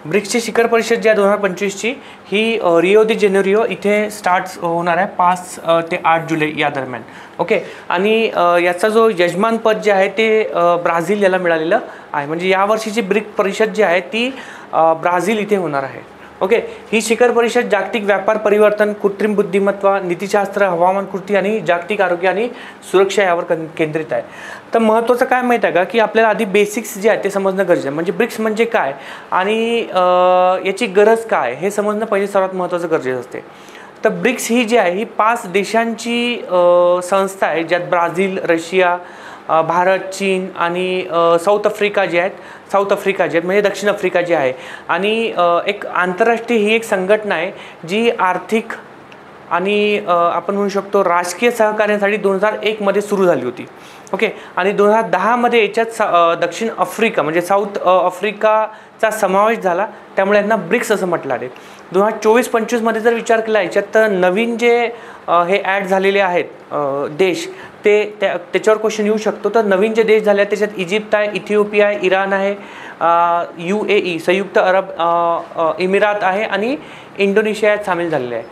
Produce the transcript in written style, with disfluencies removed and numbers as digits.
ब्रिक्सची शिखर परिषद जी आहे 2025ची ही रिओ दी जेनेरिओ इथे स्टार्ट होणार आहे 5 ते 8 जुलै या दरम्यान. ओके. आणि याचा जो यजमानपद जे आहे ते ब्राझील याला मिळालेलं आहे. म्हणजे यावर्षीची ब्रिक्स परिषद जी आहे ती ब्राझील इथे होणार आहे. ओके. ही शिखर परिषद जागतिक व्यापार परिवर्तन, कृत्रिम बुद्धिमत्ता, नीतिशास्त्र, हवामान कृती आणि जागतिक आरोग्य आणि सुरक्षा यावर केंद्रित आहे. तर महत्त्वाचं काय माहीत आहे का की आपल्याला आधी बेसिक्स जे आहे ते समजणं गरजेचं आहे. म्हणजे ब्रिक्स म्हणजे काय आणि याची गरज काय हे समजणं पहिले सर्वात महत्त्वाचं गरजेचं असते. तर ब्रिक्स ही जी आहे ही 5 देशांची संस्था आहे, ज्यात ब्राझील, रशिया, भारत, चीन आणि साऊथ आफ्रिका जे आहेत म्हणजे दक्षिण आफ्रिका जे आहे. आणि एक आंतरराष्ट्रीय ही एक संघटना आहे जी आर्थिक आणि आपण म्हणू शकतो राजकीय सहकार्यासाठी 2001 मध्ये सुरू झाली होती. ओके. आणि 2010 मध्ये याच्यात दक्षिण आफ्रिका म्हणजे साऊथ आफ्रिकाचा समावेश झाला, त्यामुळे यांना ब्रिक्स असं म्हटलं आहे. 2024-25 मध्ये जर विचार केला याच्यात तर नवीन जे हे ॲड झालेले आहेत देश त्याच्यावर क्वेश्चन येऊ शकतो. तर नवीन जे देश झाले आहेत त्याच्यात इजिप्त आहे, इथिओपिया आहे, इराण आहे, UAE संयुक्त अरब इमिरात आहे आणि इंडोनेशिया सामील झालेले आहे.